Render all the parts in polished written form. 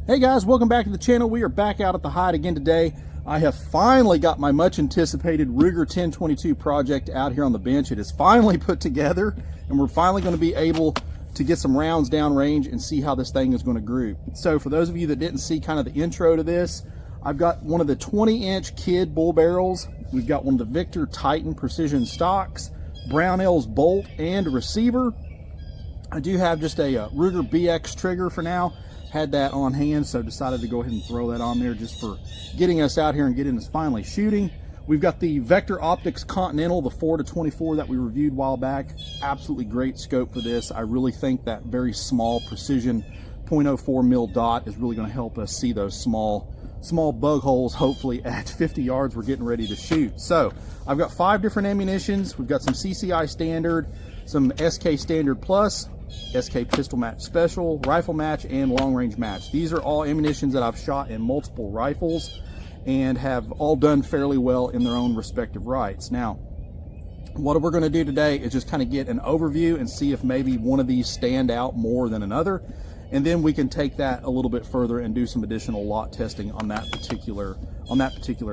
Hey guys, welcome back to the channel. We are back out at the hide again today. I have finally got my much anticipated Ruger 1022 project out here on the bench. It is finally put together and we're finally going to be able to get some rounds down range and see how this thing is going to group. So for those of you that didn't see kind of the intro to this, I've got one of the 20-inch Kidd bull barrels. We've got one of the Victor Titan precision stocks, Brownells bolt and a receiver. I do have just a Ruger BX trigger for now. Had that on hand, so decided to go ahead and throw that on there just for getting us out here and getting us finally shooting. We've got the Vector Optics Continental, the 4-24 that we reviewed a while back. Absolutely great scope for this. I really think that very small precision 0.04 mil dot is really going to help us see those small bug holes, hopefully at 50 yards we're getting ready to shoot. So I've got 5 different ammunitions. We've got some CCI Standard, some SK Standard Plus, SK Pistol Match Special, Rifle Match, and Long Range Match. These are all ammunitions that I've shot in multiple rifles and have all done fairly well in their own respective rights. Now, what we're going to do today is just kind of get an overview and see if maybe one of these stand out more than another, and then we can take that a little bit further and do some additional lot testing on that particular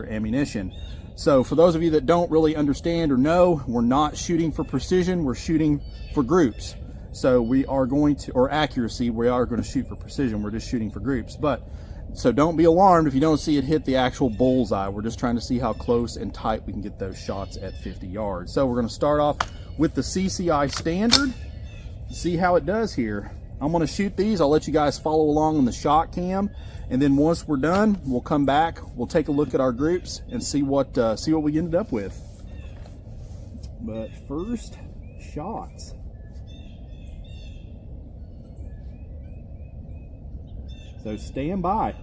ammunition. So for those of you that don't really understand or know, we're not shooting for precision, we're shooting for groups. So we are going to, or accuracy, we are going to shoot for precision. We're just shooting for groups. But, so don't be alarmed if you don't see it hit the actual bullseye. We're just trying to see how close and tight we can get those shots at 50 yards. So we're going to start off with the CCI Standard, see how it does here. I'm going to shoot these. I'll let you guys follow along on the shot cam. And then once we're done, we'll come back, we'll take a look at our groups and see what we ended up with. But first, shots. So stand by.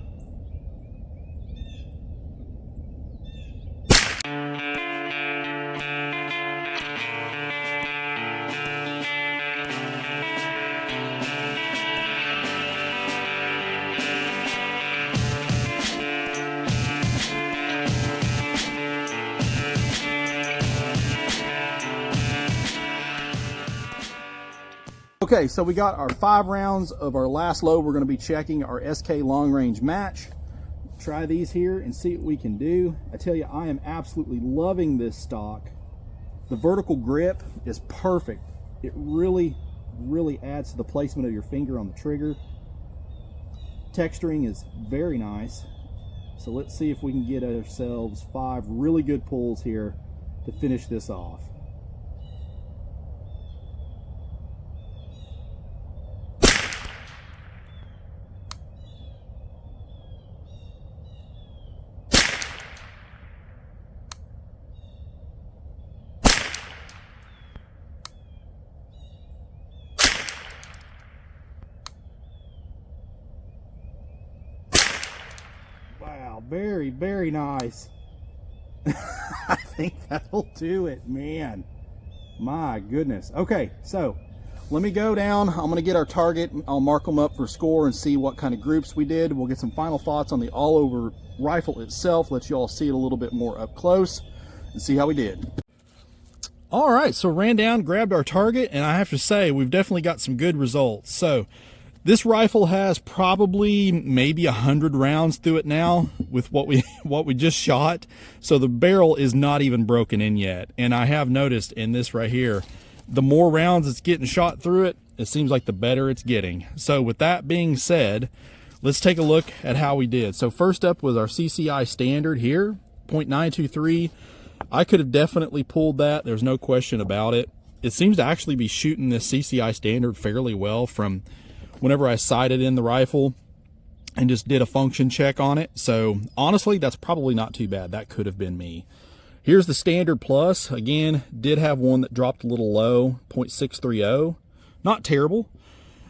Okay, so we got our 5 rounds of our last load. We're going to be checking our SK Long Range Match. Try these here and see what we can do. I tell you, I am absolutely loving this stock. The vertical grip is perfect. It really adds to the placement of your finger on the trigger. Texturing is very nice. So let's see if we can get ourselves 5 really good pulls here to finish this off. Wow, very nice. I think that'll do it, man. My goodness. Okay, so let me go down. I'm going to get our target. I'll mark them up for score and see what kind of groups we did. We'll get some final thoughts on the all-over rifle itself, let you all see it a little bit more up close and see how we did. All right, so ran down, grabbed our target, and I have to say we've definitely got some good results. So this rifle has probably maybe 100 rounds through it now with what we just shot. So the barrel is not even broken in yet. And I have noticed in this right here, the more rounds it's getting shot through it, it seems like the better it's getting. So with that being said, let's take a look at how we did. So first up was our CCI Standard here, .923. I could have definitely pulled that. There's no question about it. It seems to actually be shooting this CCI Standard fairly well from whenever I sighted in the rifle and just did a function check on it. So honestly, that's probably not too bad. That could have been me. Here's the Standard Plus. Again, did have one that dropped a little low, .630. Not terrible.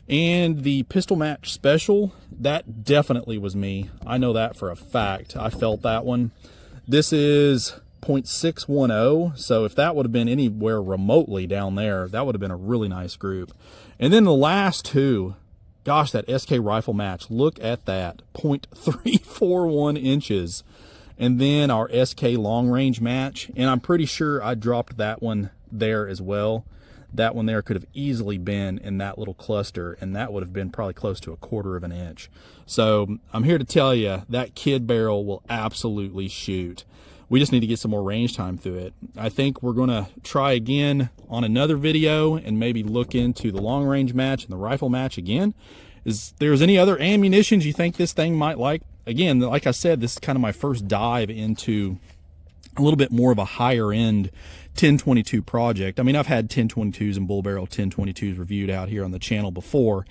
And the Pistol Match Special, that definitely was me. I know that for a fact. I felt that one. This is .610, so if that would have been anywhere remotely down there, that would have been a really nice group. And then the last two, gosh, that SK Rifle Match, look at that, .341 inches. And then our SK Long Range Match, and I'm pretty sure I dropped that one there as well. that one there could have easily been in that little cluster, and that would have been probably close to 1/4 of an inch. So I'm here to tell you that kid barrel will absolutely shoot. We just need to get some more range time through it. I think we're going to try again on another video and maybe look into the long range match and the rifle match again. Is there's any other ammunitions you think this thing might like? Again, like I said, this is kind of my first dive into a little bit more of a higher end 1022 project. I mean, I've had 1022s and bull barrel 1022s reviewed out here on the channel before,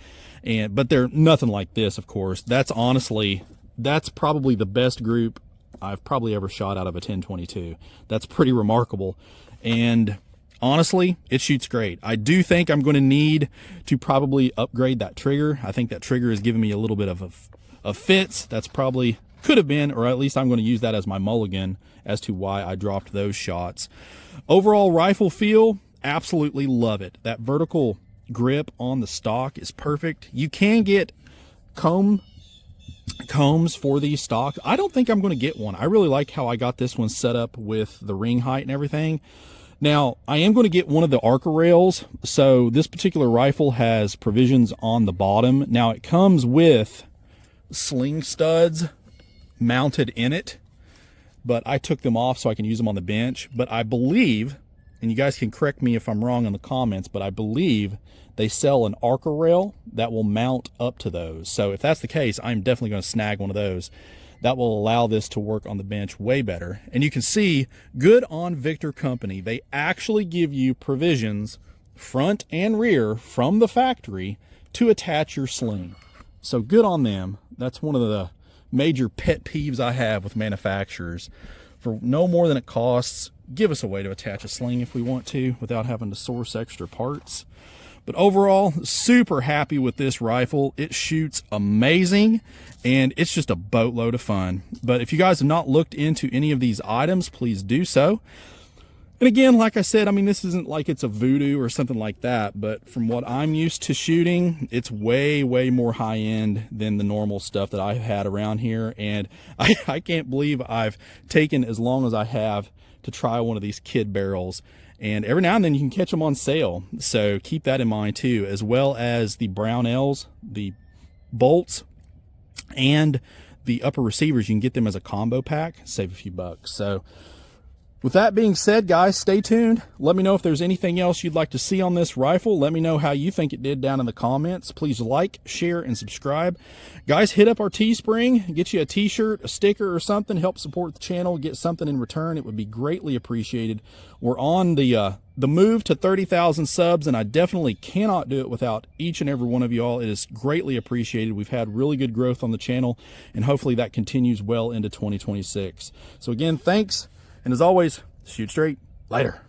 but they're nothing like this, of course. That's probably the best group I've probably ever shot out of a 1022. That's pretty remarkable. And honestly, it shoots great. I do think I'm going to need to probably upgrade that trigger. I think that trigger is giving me a little bit of fits. That's probably could have been, or at least I'm going to use that as my mulligan as to why I dropped those shots. Overall rifle feel, absolutely love it. That vertical grip on the stock is perfect. You can get combs for these stocks. I don't think I'm going to get one. I really like how I got this one set up with the ring height and everything. Now, I am going to get one of the Arca rails. So this particular rifle has provisions on the bottom. Now, it comes with sling studs mounted in it, but I took them off so I can use them on the bench. But I believe, and you guys can correct me if I'm wrong in the comments, but I believe they sell an Arca rail that will mount up to those. So if that's the case, I'm definitely going to snag one of those. That will allow this to work on the bench way better. And you can see, good on Victor Company. They actually give you provisions, front and rear, from the factory to attach your sling. So good on them. That's one of the major pet peeves I have with manufacturers. For no more than it costs, give us a way to attach a sling if we want to without having to source extra parts. But overall, super happy with this rifle. It shoots amazing, and it's just a boatload of fun. But if you guys have not looked into any of these items, please do so. And again, like I said, I mean, this isn't like it's a voodoo or something like that, but from what I'm used to shooting, it's way, way more high end than the normal stuff that I've had around here. And I can't believe I've taken as long as I have to try one of these kid barrels. And every now and then you can catch them on sale. So keep that in mind too, as well as the Brownells, the bolts, and the upper receivers. You can get them as a combo pack, save a few bucks. So with that being said, guys, stay tuned. Let me know if there's anything else you'd like to see on this rifle. Let me know how you think it did down in the comments. Please like, share, and subscribe. Guys, hit up our Teespring. Get you a t-shirt, a sticker, or something. Help support the channel. Get something in return. It would be greatly appreciated. We're on the move to 30,000 subs, and I definitely cannot do it without each and every one of you all. It is greatly appreciated. We've had really good growth on the channel, and hopefully that continues well into 2026. So again, thanks. And as always, shoot straight. Later.